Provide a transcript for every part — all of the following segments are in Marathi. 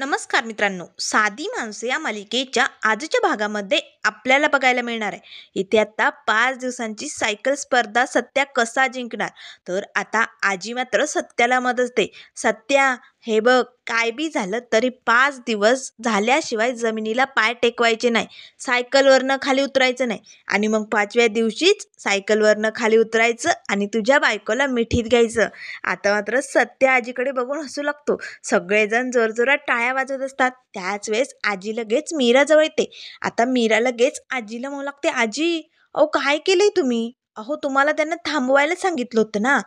नमस्कार मित्रांनो, साधी माणसे या मालिकेच्या आजच्या भागामध्ये आपल्याला बघायला मिळणार आहे. इथे आता 5 दिवसांची सायकल स्पर्धा सत्या कसा जिंकणार. तर आता आजी मात्र सत्याला मदत देते. सत्या, हे बघ, काय बी झालं तरी 5 दिवस झाल्याशिवाय जमिनीला पाय टेकवायचे नाही, सायकलवरनं खाली उतरायचं नाही, आणि मग 5व्या दिवशीच सायकलवरनं खाली उतरायचं आणि तुझ्या बायकोला मिठीत घ्यायचं. आता मात्र सत्या आजीकडे बघून हसू लागतो. सगळेजण जोरजोरात टाळ्या वाजवत असतात. त्याच वेळेस आजी लगेच मीराजवळ येते. आता मीरा लगेच आजीला म्हणू लागते, आजी, अहो काय केलंय तुम्ही? अहो तुम्हाला त्यांना थांबवायला सांगितलं होतं ना,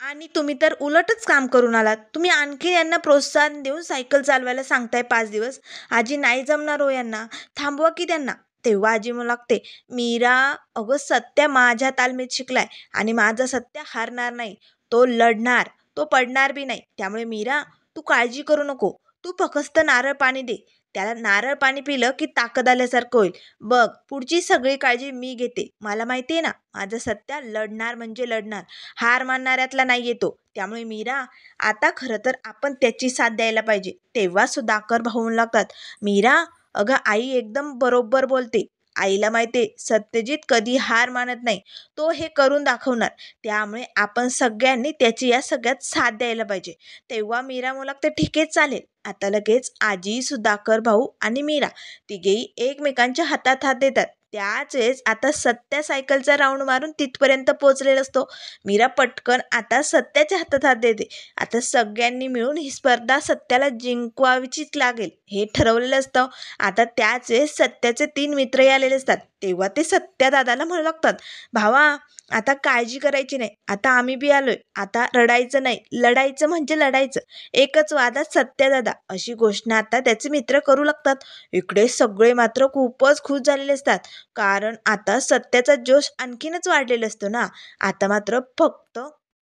आणि तुम्ही तर उलटच काम करून आलात. तुम्ही आणखी यांना प्रोत्साहन देऊन सायकल चालवायला सांगताय 5 दिवस. आजी, नाही जमणार हो यांना, थांबवा की त्यांना. तेव्हा आजी म्हणू लागते, मीरा, अगं सत्या माझ्या तालमीत शिकलाय आणि माझा सत्या हारणार नाही. तो लढणार, तो पडणार बी नाही. त्यामुळे मीरा, तू काळजी करू नको. तू फक्त नारळ पाणी दे. त्याला नारळ पाणी पिलं की ताकद आल्यासारखं होईल. बघ, पुढची सगळी काळजी मी घेते. मला माहिती आहे ना, माझा सत्या लढणार म्हणजे लढणार, हार मानणाऱ्यातला नाही येतो. त्यामुळे मीरा, आता खरं तर आपण त्याची साथ द्यायला पाहिजे. तेव्हा सुधाकर भाऊ म्हणू लागतात, मीरा, अगं आई एकदम बरोबर बोलते. आईला माहिती सत्यजित कधी हार मानत नाही, तो हे करून दाखवणार. त्यामुळे आपण सगळ्यांनी त्याची या सगळ्यात साथ द्यायला पाहिजे. तेव्हा मीरा म्हणू लागते, ठीक आहे, चालेल. आता लगेच आजी, सुधाकर भाऊ आणि मीरा तिघेही एकमेकांच्या हातात हात देतात. त्याच वेळेस आता सत्या सायकलचा राऊंड मारून तिथपर्यंत पोहोचलेला असतो. मीरा पटकन आता सत्याच्या हातात हात देते. आता सगळ्यांनी मिळून ही स्पर्धा सत्याला जिंकवावीचीच लागेल हे ठरवलेलं असतं. आता त्याच वेळेस सत्याचे 3 मित्रही आलेले असतात. तेव्हा ते सत्या दादाला म्हणू लागतात, भावा, आता काळजी करायची नाही, आता आम्ही बी आलोय. आता रडायचं नाही, लढायचं म्हणजे लढायचं. एकच वादात सत्या दादा, अशी घोषणा आता त्याचे मित्र करू लागतात. इकडे सगळे मात्र खूपच खुश झालेले असतात, कारण आता सत्याचा जोश आणखीनच वाढलेला असतो ना. आता मात्र फक्त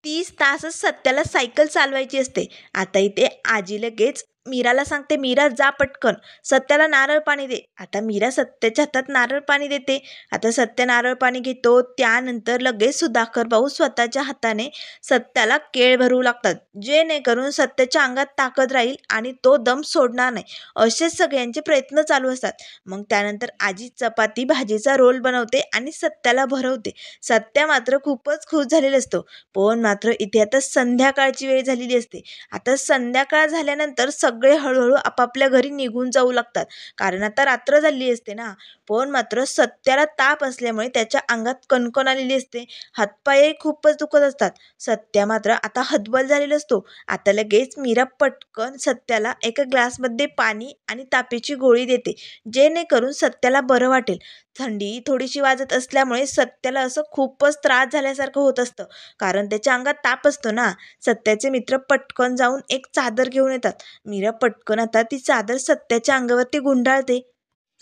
30 तासच सत्याला सायकल चालवायची असते. आता इथे आजी लगेच मीराला सांगते, मीरा, जा पटकन सत्याला नारळ पाणी दे. आता मीरा सत्याच्या हातात नारळ पाणी देते. आता सत्य नारळ पाणी घेतो. त्यानंतर लगेच सुधाकर भाऊ स्वतःच्या हाताने सत्याला केळ भरवू लागतात, जेणेकरून सत्याच्या अंगात ताकद राहील आणि तो दम सोडणार नाही. असेच सगळ्यांचे प्रयत्न चालू असतात. मग त्यानंतर आजी चपाती भाजीचा रोल बनवते आणि सत्याला भरवते. सत्या मात्र खूपच खुश झालेला असतो. पण मात्र इथे आता संध्याकाळची वेळ झालेली असते. आता संध्याकाळ झाल्यानंतर सगळे हळूहळू आपापल्या घरी निघून जाऊ लागतात, कारण आता रात्र झाली असते ना. पण मात्र सत्याला ताप असल्यामुळे त्याच्या अंगात कणकण आलेली असते. हातपायही खूपच दुखत असतात. सत्या मात्र आता हतबल झालेला असतो. आता लगेच मीरा पटकन सत्याला एका ग्लासमध्ये पाणी आणि तापेची गोळी देते, जेणेकरून सत्याला बरं वाटेल. थंडी थोडीशी वाजत असल्यामुळे सत्याला असं खूपच त्रास झाल्यासारखं होत असतं, कारण त्याच्या अंगात ताप असतो ना. सत्याचे मित्र पटकन जाऊन एक चादर घेऊन येतात. मीरा पटकन आता ती चादर सत्याच्या अंगावरती गुंडाळते.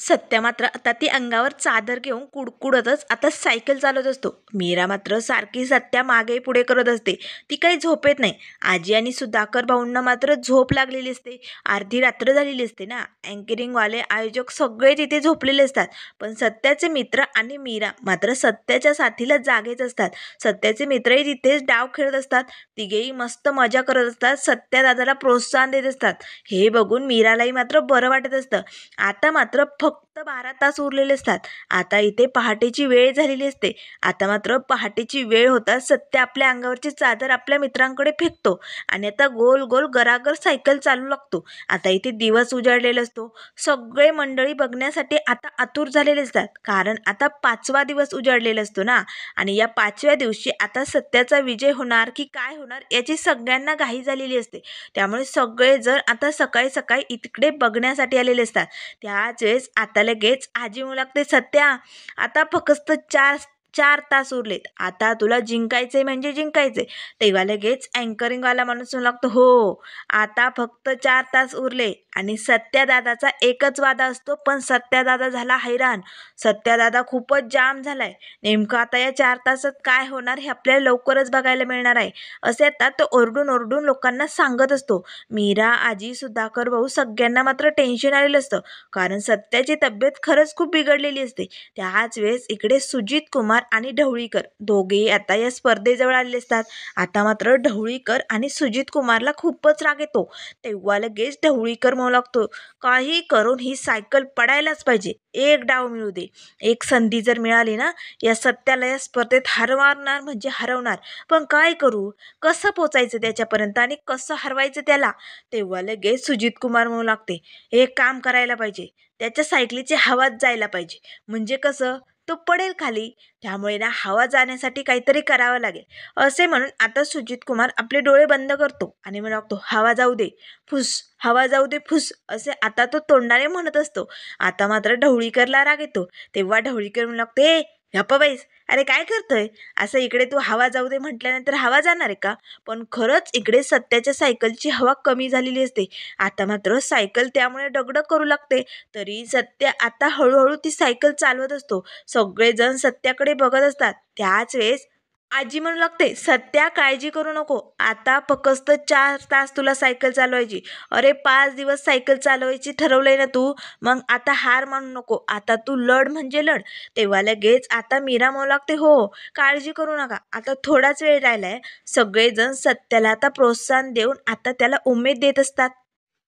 सत्या मात्र आता ती अंगावर चादर घेऊन कुडकुडतच आता सायकल चालवत असतो. मीरा मात्र सारखी सत्या मागे पुढे करत असते. ती काही झोपेत नाही. आजी आणि सुधाकर भाऊंना मात्र झोप लागलेली असते. अर्धी रात्र झालेली असते ना. अँकरिंगवाले, आयोजक सगळे तिथे झोपलेले असतात. पण सत्याचे मित्र आणि मीरा मात्र सत्याच्या साथीला जागेच असतात. सत्याचे मित्रही तिथेच डाव खेळत असतात. तिघेही मस्त मजा करत असतात. सत्या दादाला प्रोत्साहन देत असतात. हे बघून मीरालाही मात्र बरं वाटत असतं. आता मात्र फक्त 12 तास उरलेले असतात. आता इथे पहाटेची वेळ झालेली असते. आता मात्र पहाटेची वेळ होताच सत्य आपल्या अंगावरची चादर आपल्या मित्रांकडे फेकतो आणि आता गोल गोल गरागर सायकल चालू लागतो. आता इथे दिवस उजाडलेला असतो. सगळे मंडळी बघण्यासाठी आता आतुर झालेले असतात, कारण आता 5वा दिवस उजाडलेला असतो ना. आणि या 5व्या दिवशी आता सत्याचा विजय होणार की काय होणार याची सगळ्यांना घाई झालेली असते. त्यामुळे सगळेजण आता सकाळी सकाळी इकडे बघण्यासाठी आलेले असतात. त्याच वेळेस आता लगेच आजी म्हणू लागते, सत्या, आता फक्त चार तास उरलेत. आता तुला जिंकायचे म्हणजे जिंकायचे. तेव्हा लगेच अँकरिंगवाला माणूस म्हणू लागतो, हो, आता फक्त 4 तास उरले. आणि सत्यादादाचा एकच वादा असतो, पण सत्यादादा झाला हैराण. सत्यादादा खूपच जाम झालाय. नेमकं आता या 4 तासात काय होणार हे आपल्याला लवकरच बघायला मिळणार आहे, असे आता तो ओरडून ओरडून लोकांना सांगत असतो. मीरा, आजी, सुधाकर भाऊ सगळ्यांना मात्र टेन्शन आलेलं असतं, कारण सत्याची तब्येत खरंच खूप बिघडलेली असते. त्याच वेळेस इकडे सुजित कुमार कुमार आणि ढवळीकर दोघेही आता या स्पर्धेजवळ आलेले असतात. आता मात्र ढवळीकर आणि सुजित कुमारला खूपच राग येतो. तेव्हा लगेच ढवळीकर म्हणू लागतो, काही करून ही सायकल पडायलाच पाहिजे, एक डाव मिळू दे, एक संधी जर मिळाली ना या सत्याला या स्पर्धेत हरवणार म्हणजे हरवणार, पण काय करू, कसं पोचायचं त्याच्यापर्यंत आणि कसं हरवायचं त्याला. तेव्हा लगेच सुजित कुमार म्हणू लागते, एक काम करायला पाहिजे, त्याच्या सायकलीची हवाच जायला पाहिजे, म्हणजे कसं तो पडेल खाली, त्यामुळे ना हवा जाण्यासाठी काहीतरी करावं लागेल. असे म्हणून आता सुजित कुमार आपले डोळे बंद करतो आणि म्हणू लागतो, हवा जाऊ दे फुस, हवा जाऊ दे फुस, असे आता तो तोंडाने म्हणत असतो. आता मात्र ढवळीकरला राग येतो. तेव्हा ढवळीकर म्हणू लागतो, ए गप्प बैस, अरे काय करतोय, असं इकडे तू हवा जाऊ दे म्हटल्यानंतर हवा जाणार आहे का. पण खरंच इकडे सत्याच्या सायकलची हवा कमी झालेली असते. आता मात्र सायकल त्यामुळे डगडग करू लागते. तरी सत्य आता हळूहळू ती सायकल चालवत असतो. सगळेजण सत्याकडे बघत असतात. त्याच वेळेस आजी म्हणू लागते, सत्या काळजी करू नको, आता फक्त 4 तास तुला सायकल चालवायची. अरे 5 दिवस सायकल चालवायची ठरवलंय ना तू, मग आता हार मानू नको, आता तू लढ म्हणजे लढ. तेव्हा लगेच आता मीरा म्हणू लागते, हो काळजी करू नका, आता थोडाच वेळ राहिलाय. सगळेजण सत्याला आता प्रोत्साहन देऊन आता त्याला उमेद देत असतात.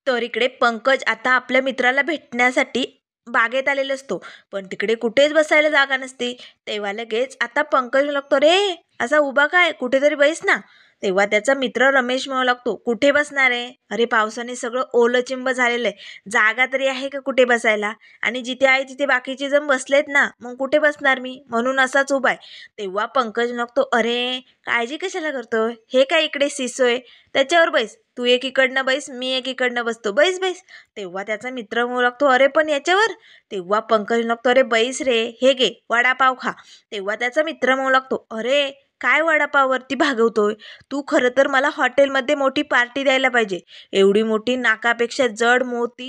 तर इकडे पंकज आता आपल्या मित्राला भेटण्यासाठी बागेत आलेला असतो. पण तिकडे कुठेच बसायला जागा नसते. तेव्हा लगेच आता पंकज लागतो, रे असा उभा काय, कुठेतरी बैस ना. तेव्हा त्याचा मित्र रमेश म्हणू लागतो, कुठे बसणार आहे, अरे पावसाने सगळं ओलचिंब झालेलं आहे, जागा तरी आहे का कुठे बसायला, आणि जिथे आहे तिथे बाकीचे जण बसलेत ना, मग कुठे बसणार मी, म्हणून असाच उभा आहे. तेव्हा पंकज लागतो, अरे काळजी कशाला करतोय, हे काय इकडे शिसोय, त्याच्यावर बैस, तू एकीकडनं बैस, मी एकीकडनं बसतो, बैस बैस. तेव्हा त्याचा मित्र म्हणू लागतो, अरे पण याच्यावर. तेव्हा पंकज लागतो, अरे बैस रे, हे घे वडापाव खा. तेव्हा त्याचा मित्र म्हणू लागतो, अरे काय वडापाववरती भागवतोय, तू खरं तर मला हॉटेलमध्ये मोठी पार्टी द्यायला पाहिजे, एवढी मोठी नाकापेक्षा जड मोठी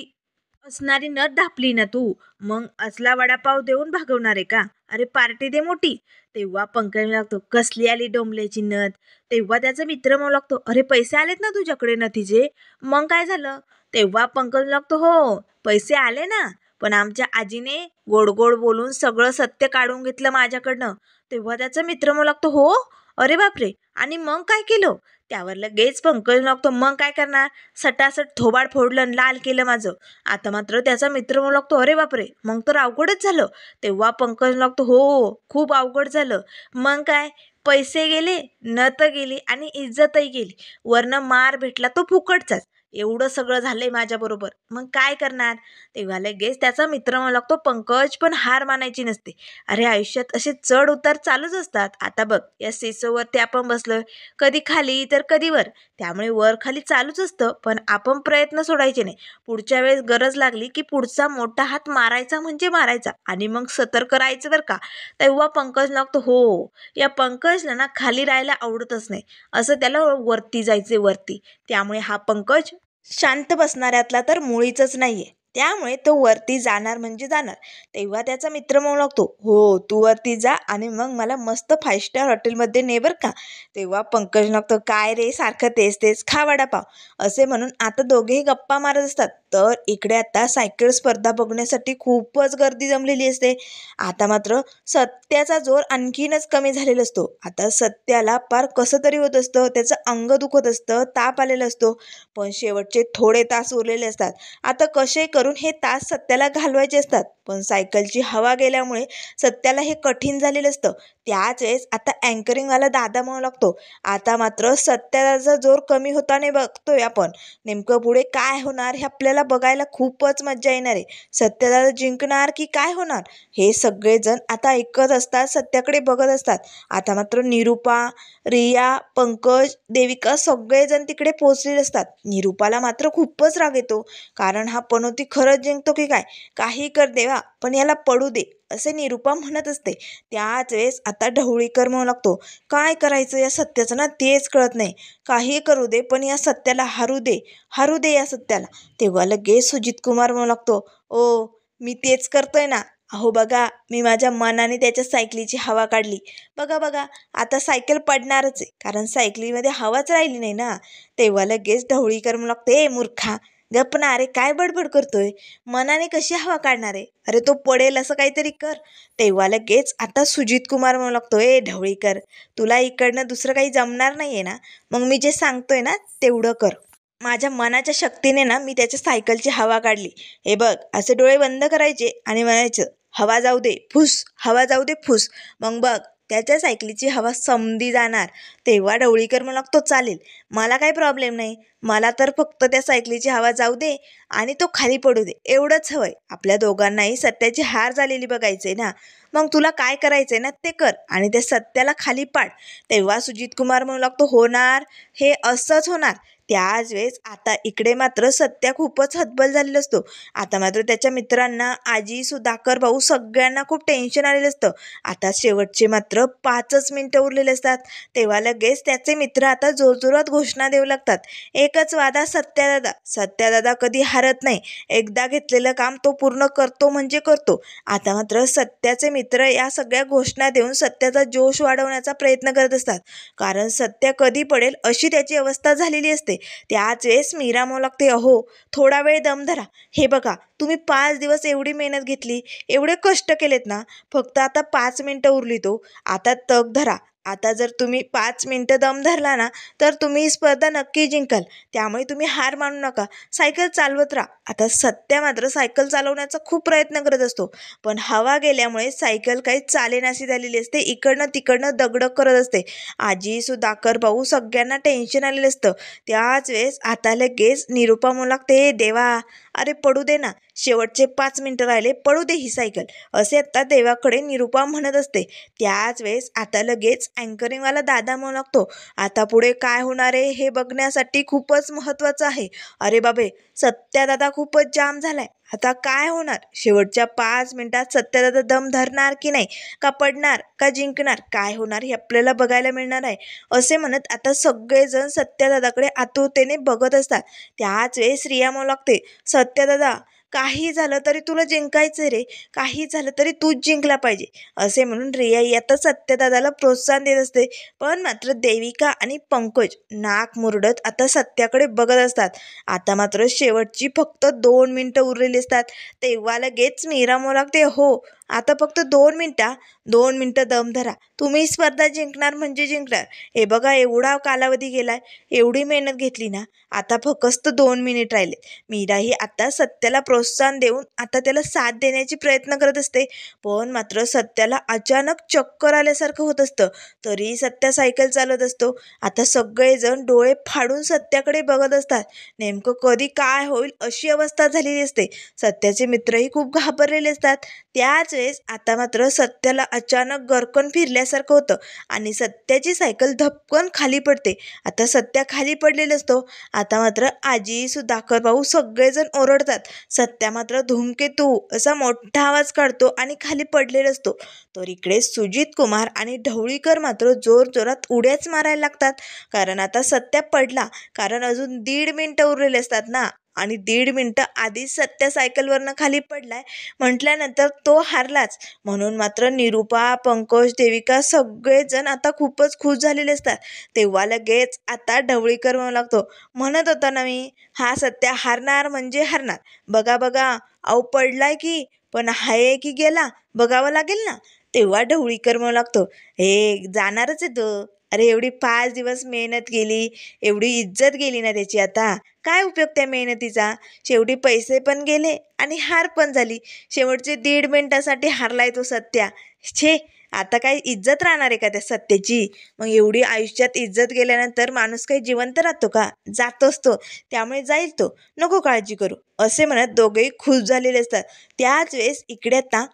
असणारी नथ धापली ना तू, मग असला वडापाव देऊन भागवणार आहे का, अरे पार्टी दे मोठी. तेव्हा पंकज लागतो, कसली आली डोंबल्याची नथ. तेव्हा त्याचा मित्र म्हणू लागतो, अरे पैसे आलेत ना तुझ्याकडे नथीचे, मग काय झालं. तेव्हा पंकज लागतो, हो पैसे आले ना, पण आमच्या आजीने गोड गोड बोलून सगळं सत्य काढून घेतलं माझ्याकडनं. तेव्हा त्याचा मित्र म्हणू लागतो, हो अरे बापरे, आणि मग काय केलं. त्यावर लगेच पंकज लागतो, मग काय करणार, सटासट थोबाड फोडलं आणि लाल केलं माझं. आता मात्र त्याचा मित्र म्हणू लागतो, अरे बापरे, मग तर अवघडच झालं. तेव्हा पंकज लागतो, हो खूप अवघड झालं. मग काय, पैसे गेले, नथ गेली आणि इज्जतही गेली, वरनं मार भेटला तो फुकटचाच, एवढं सगळं झालंय माझ्याबरोबर, मग काय करणार. तेव्हा लगेच त्याचा मित्र म्हणू लागतो, पंकज पण हार मानायची नसते, अरे आयुष्यात असे चढ उतार चालूच असतात. आता बघ या सेसोवरती आपण बसलोय, कधी खाली तर कधी वर, त्यामुळे वर खाली चालूच असतं, पण आपण प्रयत्न सोडायचे नाही. पुढच्या वेळेस गरज लागली की पुढचा मोठा हात मारायचा म्हणजे मारायचा, आणि मग सतर्क राहायचं बरं का. तेव्हा पंकज लागतो, हो या पंकजला ना खाली राहायला आवडतच नाही, असं त्याला वरती जायचे वरती, त्यामुळे हा पंकज शांत बसणाऱ्यातला तर मुळीच नाहीये, त्यामुळे तो वरती जाणार म्हणजे जाणार. तेव्हा त्याचा मित्र म्हणू लागतो, हो तू वरती जा आणि मग मला मस्त 5 स्टार हॉटेलमध्ये ने बरं का. तेव्हा पंकज लागतो, काय रे सारखं तेच तेच, खा वडापाव, असे म्हणून आता दोघेही गप्पा मारत असतात. तर इकडे आता सायकल स्पर्धा बघण्यासाठी खूपच गर्दी जमलेली असते. आता मात्र सत्याचा जोर आणखीनच कमी झालेला असतो. आता सत्याला पार कसं तरी होत असतं, त्याचं अंग दुखत असतं, ताप आलेला असतो, पण शेवटचे थोडे तास उरलेले असतात. आता कसे करून हे तास सत्याला घालवायचे असतात, पण सायकलची हवा गेल्यामुळे सत्याला हे कठीण झालेलं असतं. त्याच वेळेस आता अँकरिंगवाला दादा म्हणू लागतो, आता मात्र सत्याचा जोर कमी होताना बघतोय आपण, नेमकं पुढे काय होणार हे आपल्याला बघायला खूपच मज्जा येणार आहे. सत्यदादा जिंकणार की काय होणार, हे सगळेजण आता ऐकत असतात, सत्याकडे बघत असतात. आता मात्र निरूपा, रिया, पंकज, देविका सगळेजण तिकडे पोहोचलेले असतात. निरूपाला मात्र खूपच राग येतो, कारण हा पनोती खरंच जिंकतो की काय, काही कर देवा पण याला पडू दे, असे निरूपा म्हणत असते. त्याच वेळेस आता ढवळीकर म्हणू लागतो, काय करायचं या सत्याचं ना तेच कळत नाही, काही करू दे पण या सत्याला हरू दे या सत्याला. तेव्हा लगेच सुजित कुमार म्हणू लागतो, ओ मी तेच करतोय ना, अहो बघा मी माझ्या मनाने त्याच्या सायकलीची हवा काढली, बघा बघा आता सायकल पडणारच आहे, कारण सायकलीमध्ये हवाच राहिली नाही ना. तेव्हा लगेच ढवळीकर म्हणू लागते, ए मूर्खा, गप ना, अरे काय बडबड करतोय? मनाने कशी हवा काढणार आहे? अरे तो पडेल असं काहीतरी कर. तेव्हा लगेच आता सुजित कुमार म्हणू लागतो, ए ढवळीकर, तुला इकडनं दुसरं काही जमणार नाहीये ना? मग मी जे सांगतोय ना तेवढं कर. माझ्या मनाच्या शक्तीने ना मी त्याच्या सायकलची हवा काढली. हे बघ, असे डोळे बंद करायचे आणि म्हणायचं, हवा जाऊ दे फुस, हवा जाऊ दे फुस. मग बघ, त्याच्या सायकलीची हवा समधी जाणार. तेव्हा ढवळीकर म्हणू लागतो, चालेल, मला काही प्रॉब्लेम नाही. मला तर फक्त त्या सायकलीची हवा जाऊ दे आणि तो खाली पडू दे, एवढंच हवंय. आपल्या दोघांनाही सत्याची हार झालेली बघायचंय ना. मग तुला काय करायचंय ना ते कर आणि त्या सत्याला खाली पाड. तेव्हा सुजित कुमार म्हणू लागतो, होणार, हे असंच होणार. त्याच वेळेस आता इकडे मात्र सत्या खूपच हतबल झालेला असतो. आता मात्र त्याच्या मित्रांना, आजी, सुधाकर भाऊ सगळ्यांना खूप टेन्शन आलेलं असतं. आता शेवटचे मात्र 5च मिनिटं उरलेले असतात. तेव्हा लगेच त्याचे मित्र आता जोरजोरात घोषणा देऊ लागतात. एकच वादा सत्यादादा, सत्यादादा कधी हारत नाही. एकदा घेतलेलं काम तो पूर्ण करतो म्हणजे करतो. आता मात्र सत्याचे मित्र या सगळ्या घोषणा देऊन सत्याचा जोश वाढवण्याचा प्रयत्न करत असतात. कारण सत्य कधी पडेल अशी त्याची अवस्था झालेली असते. त्याच वेळेस मीरा म्हणू लागते, अहो थोडा वेळ दम धरा. हे बघा, तुम्ही 5 दिवस एवढी मेहनत घेतली, एवढे कष्ट केलेत ना, फक्त आता 5 मिनिटं उरली. तो आता तग धरा. आता जर तुम्ही 5 मिनिटं दम धरला ना तर तुम्ही ही स्पर्धा नक्की जिंकाल. त्यामुळे तुम्ही हार मानू नका, सायकल चालवत राहा. आता सत्या मात्र सायकल चालवण्याचा खूप प्रयत्न करत असतो, पण हवा गेल्यामुळे सायकल काही चालेनाशी झालेली असते. इकडनं तिकडनं दगडग करत असते. आजी, सुधाकर भाऊ सगळ्यांना टेन्शन आलेलं असतं. त्याच वेळेस आता लगेच निरुपा म्हणू लागते, देवा, अरे पडू दे ना, शेवटचे 5 मिनिटं राहिले, पडू दे ही सायकल, असे आता देवाकडे निरुपा म्हणत असते. त्याच वेळेस आता लगेच अँकरिंगवाला दादा म्हणू लागतो, आता पुढे काय होणार आहे हे बघण्यासाठी खूपच महत्त्वाचं आहे. अरे बाबे, सत्यादादा खूपच जाम झालाय. आता काय होणार? शेवटच्या 5 मिनिटात सत्यादादा दम धरणार की नाही, का पडणार, का जिंकणार, काय होणार हे आपल्याला बघायला मिळणार आहे. असे म्हणत आता सगळेजण सत्यादादाकडे आतुरतेने बघत असतात. त्याच वेळेस रिया म्हणू लागते, सत्यादादा, काही झालं तरी तुला जिंकायचं रे, काही झालं तरी तूच जिंकला पाहिजे, असे म्हणून रिया आता सत्यदादाला प्रोत्साहन देत असते. पण मात्र देविका आणि पंकज नाक मुरडत आता सत्याकडे बघत असतात. आता मात्र शेवटची फक्त 2 मिनिटं उरलेली असतात. तेव्हा लगेच मीरा म्हणू लागते, हो, आता फक्त 2 मिनिटं, 2 मिनिटं दम धरा, तुम्ही स्पर्धा जिंकणार म्हणजे जिंकणार. हे बघा, एवढा कालावधी गेलाय, एवढी मेहनत घेतली ना, आता फक्त 2 मिनिट राहिले. मीराही आता सत्याला प्रोत्साहन देऊन आता त्याला साथ देण्याची प्रयत्न करत असते. पण मात्र सत्याला अचानक चक्कर आल्यासारखं होत असतं. तरी सत्या सायकल चालवत असतो. आता सगळेजण डोळे फाडून सत्याकडे बघत असतात. नेमकं कधी काय होईल अशी अवस्था झालेली असते. सत्याचे मित्रही खूप घाबरलेले असतात. त्याच वेळेस आता मात्र सत्याला अचानक गरकन फिरल्यासारखं होतं आणि सत्याची सायकल धपकन खाली पडते. आता सत्या खाली पडलेला असतो. आता मात्र आजी, सुधाकर भाऊ सगळेजण ओरडतात. सत्या मात्र धूमकेतू असा मोठा आवाज काढतो आणि खाली पडलेला असतो. तर इकडे सुजित कुमार आणि ढवळीकर मात्र जोरजोरात उड्याच मारायला लागतात. कारण आता सत्या पडला, कारण अजून 1.5 मिनिटं उरलेले असतात ना, आणि 1.5 मिनिटं आधीच सत्या सायकलवरनं खाली पडलाय म्हटल्यानंतर तो हारलाच. म्हणून मात्र निरुपा, पंकज, देविका सगळेजण आता खूपच खुश झालेले असतात. तेव्हा लगेच आता ढवळीकर म्हणू लागतो, म्हणत होता ना मी, हा सत्या हारणार म्हणजे हारणार. बघा बघा, अहो पडलाय की, पण आहे की गेला बघावं लागेल ना. तेव्हा ढवळीकर म्हणू लागतो, हे जाणारच आहे तो. अरे एवढी 5 दिवस मेहनत केली, एवढी इज्जत गेली ना त्याची, आता काय उपयोग त्या मेहनतीचा. शेवटी पैसे पण गेले आणि हार पण झाली. शेवटचे 1.5 मिनिटासाठी हारलाय तो सत्या. छे, आता काय इज्जत राहणार आहे का त्या सत्याची? मग एवढी आयुष्यात इज्जत गेल्यानंतर माणूस काही जिवंत राहतो का? जातोच तो. त्यामुळे जाईल तो, नको काळजी करू, असे म्हणत दोघेही खुश झालेले असतात. त्याच वेळेस इकडे आता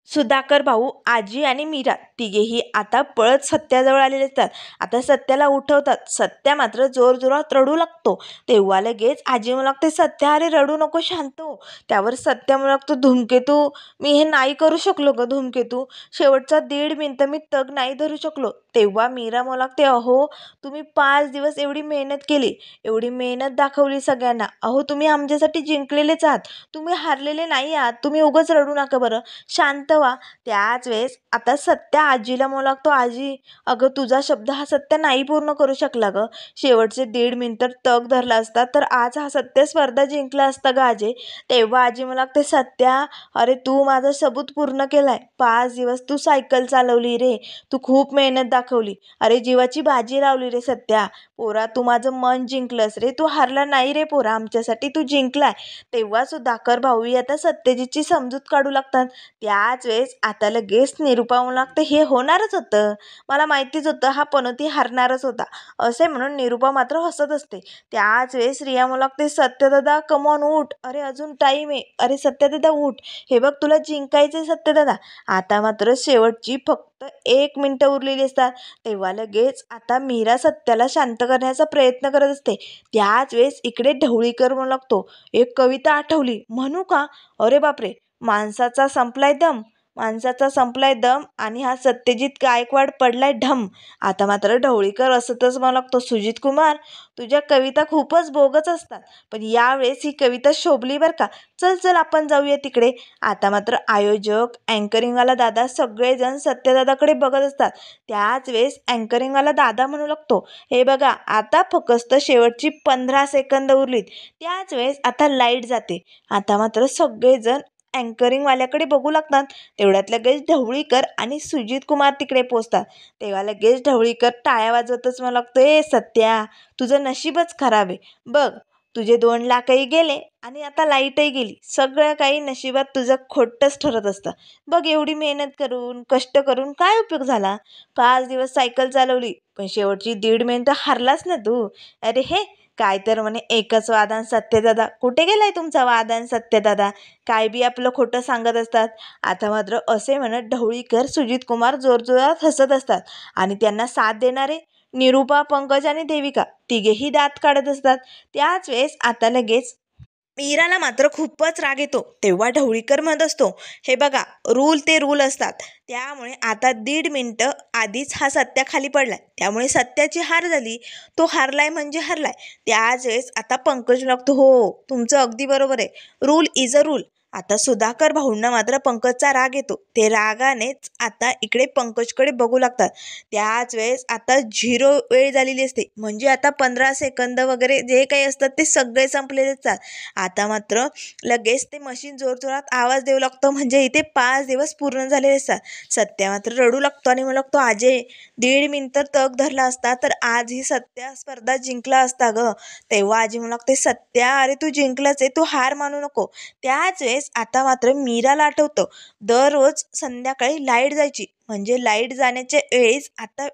सुधाकर भाऊ, आजी आणि मीरा तिघेही आता पळत सत्याजवळ आलेले असतात. आता सत्याला उठवतात. सत्या मात्र जोरजोरात रडू लागतो. तेव्हा लगेच आजी म्हणू लागते, सत्या, अरे रडू नको, शांत हो. त्यावर सत्या म्हणू लागतो, धूमकेतू, मी हे नाही करू शकलो ग धूमकेतू, शेवटचा 1.5 मिनिटं मी तग नाही धरू शकलो. तेव्हा मीरा म्हणू लागते, अहो तुम्ही 5 दिवस एवढी मेहनत केली, एवढी मेहनत दाखवली सगळ्यांना, अहो तुम्ही आमच्यासाठी जिंकलेलेच आहात, तुम्ही हारलेले नाही आहात, तुम्ही उगाच रडू नका बरं, शांत तेव्हा त्याच वेळेस आता सत्या आजीला म्हणू लागतो, आजी अगं तुझा शब्द हा सत्य नाही पूर्ण करू शकला ग. शेवटचे 1.5 मिनिटं तग धरला असता तर आज हा सत्य स्पर्धा जिंकला असता ग आजी. तेव्हा आजी मला लागते, सत्या अरे तू माझं सबूत पूर्ण केलाय. 5 दिवस तू सायकल चालवली रे. तू खूप मेहनत दाखवली. अरे जीवाची बाजी लावली रे सत्या. पोरा तू माझं मन जिंकलंस रे. तू हारला नाही रे पोरा, आमच्यासाठी तू जिंकलाय. तेव्हा सुधाकर भाऊही आता सत्यजितची समजूत काढू लागतात. त्याच वेळेस आता लगेच निरुपा म्हणू लागते, हे होणारच होतं. मला माहितीच होतं हा पनोती हारणारच होता. असे म्हणून निरुपा मात्र हसत असते. त्याच वेळेस रिया म्हणू लागते, सत्यदादा कमॉन उठ. अरे अजून टाईम आहे. अरे सत्यदादा उठ. हे बघ तुला जिंकायचंय सत्यदादा. आता मात्र शेवटची फक्त 1 मिनिटं उरलेली असतात. तेव्हा लगेच आता मीरा सत्याला शांत करण्याचा प्रयत्न करत असते. त्याच वेळेस इकडे ढवळीकर म्हणू लागतो, एक कविता आठवली म्हणू का? अरे बापरे, माणसाचा संपलाय दम आणि हा सत्यजित गायकवाड पडलाय ढम. आता मात्र ढवळीकर असतच म्हणू लागतो, सुजित कुमार तुझ्या कविता खूपच बोगस असतात, पण यावेळेस ही कविता शोभली बरं का. चल आपण जाऊया तिकडे. आता मात्र आयोजक, अँकरिंगवाला दादा सगळेजण सत्यदादाकडे बघत असतात. त्याच वेळेस अँकरिंगवाला दादा म्हणू लागतो, हे बघा आता फक्त शेवटची 15 सेकंद उरलीत. त्याच वेळेस आता लाईट जाते. आता मात्र सगळेजण अँकरिंगवाल्याकडे बघू लागतात. तेवढ्यात लगेच ढवळीकर आणि सुजित कुमार तिकडे पोचतात. तेव्हा लगेच ढवळीकर टाळ्या वाजवतच मला लागतो, ए सत्या तुझं नशीबच खराब आहे बघ. तुझे 2 लाखही गेले आणि आता लाईटही गेली. सगळं काही नशिबात तुझं खोटंच ठरत असतं. बघ एवढी मेहनत करून कष्ट करून काय उपयोग झाला. 5 दिवस सायकल चालवली पण शेवटची 1.5 मिनिटं हारलास ना तू. अरे हे काय तर म्हणे एकच वादन सत्यदादा. कुठे गेलाय तुमचा वादन सत्यदादा. काय बी आपलं खोटं सांगत असतात. आता मात्र असे म्हणत ढवळीकर, सुजित कुमार जोरजोरात हसत असतात आणि त्यांना साथ देणारे निरुपा, पंकज आणि देविका तिघेही दात काढत असतात. त्याच वेळेस आता लगेच मीराला मात्र खूपच राग येतो. तेव्हा ढवळीकर म्हणत असतो, हे बघा रूल ते रूल असतात. त्यामुळे आता 1.5 मिनिटं आधीच हा सत्या खाली पडलाय. त्यामुळे सत्याची हार झाली. तो हारलाय म्हणजे हारलाय. त्याच वेळेस आता पंकज लागतो, हो तुमचं अगदी बरोबर आहे. Rule is a rule. आता सुधाकर भाऊंना मात्र पंकजचा राग येतो. ते रागानेच आता इकडे पंकजकडे बघू लागतात. त्याच वेळेस आता 0 वेळ झालेली असते. म्हणजे आता 15 सेकंद वगैरे जे काही असतात ते सगळे संपलेले असतात. आता मात्र लगेच ते मशीन जोरजोरात आवाज देऊ लागतं. म्हणजे इथे 5 दिवस पूर्ण झालेले असतात. सत्या मात्र रडू लागतो आणि म्हणू लागतो, आजे 1.5 मिनिटं तग धरला असता तर आज ही सत्या स्पर्धा जिंकला असता ग. तेव्हा आजी म्हणू लागते, सत्या अरे तू जिंकलाच आहे, तू हार मानू नको. त्याच वेळेस आता मात्र मीराला आठवतं, दररोज संध्याकाळी लाईट जायची. म्हणजे लाईट जाण्याच्या वेळेस आता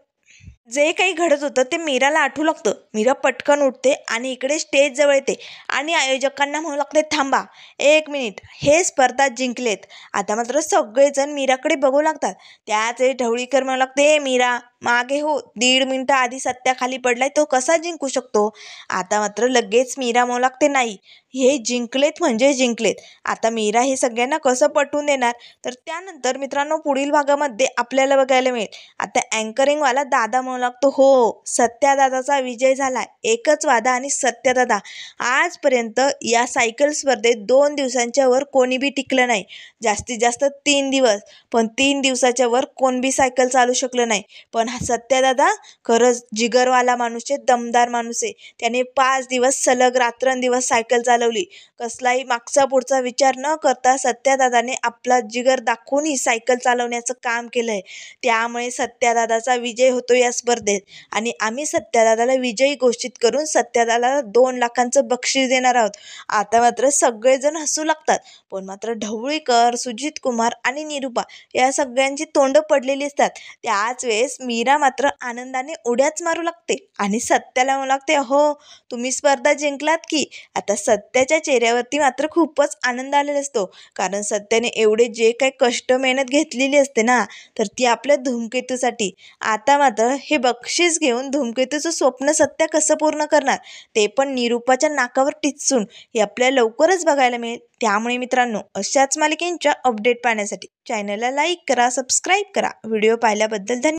जे काही घडत होतं ते मीराला आठवू लागतं. मीरा पटकन उठते आणि इकडे स्टेज जवळ येते आणि आयोजकांना म्हणू लागते, थांबा 1 मिनिट, हे स्पर्धा जिंकलेत. आता मात्र सगळेजण मीराकडे बघू लागतात. त्याच वेळी ढवळीकर म्हणू लागते, मीरा मागे हो. 1.5 मिनिटं आधी सत्या खाली पडलाय, तो कसा जिंकू शकतो. आता मात्र लगेच मीरा म्हणू लागते, नाही हे जिंकलेत म्हणजे जिंकलेत. आता मीरा हे सगळ्यांना कसं पटवून देणार. तर त्यानंतर मित्रांनो पुढील भागामध्ये आपल्याला बघायला मिळेल. आता अँकरिंगवाला दादा म्हणू लागतो, हो सत्यादादाचा विजय झालाय. एकच वादा आणि सत्यदादा आजपर्यंत या सायकल स्पर्धेत 2 दिवसांच्या वर कोणी बी टिकलं नाही. जास्तीत जास्त 3 दिवस, पण 3 दिवसाच्या वर कोण बी सायकल चालू शकलं नाही. पण हा सत्यदादा खरंच जिगरवाला माणूस आहे, दमदार माणूस आहे. त्याने 5 दिवस सलग रात्रंदिवस सायकल चालवली. कसलाही मागचा पुढचा विचार न करता सत्यादादाने आपला जिगर दाखवून ही सायकल चालवण्याचं काम केलंय. त्यामुळे सत्यादादाचा विजय होतो या स्पर्धेत आणि आम्ही सत्यादादाला विजयी घोषित करून सत्यादादाला 2 लाखांचं बक्षीस देणार आहोत. आता मात्र सगळेजण हसू लागतात. पण मात्र ढवळीकर, सुजित कुमार आणि निरुपा या सगळ्यांची तोंड पडलेली असतात. त्याच वेळेस मीरा मात्र आनंदाने उड्याच मारू लागते आणि सत्याला म्हणू लागते, हो तुम्ही स्पर्धा जिंकलात की. आता सत्याच्या चेहऱ्यावरती मात्र खूपच आनंद आलेला असतो. कारण सत्याने एवढे जे काही कष्ट मेहनत घेतलेली असते ना, तर ती आपल्या धूमकेतूसाठी. आता मात्र हे बक्षीस घेऊन धूमकेतूचं स्वप्न सत्या कसं पूर्ण करणार, ते पण निरुपाच्या नाकावर टिचून, हे आपल्याला लवकरच बघायला मिळेल. त्यामुळे मित्रांनो अशाच मालिकेंच्या अपडेट पाहण्यासाठी चॅनलला लाईक करा, सबस्क्राईब करा. व्हिडिओ पाहिल्याबद्दल धन्यवाद.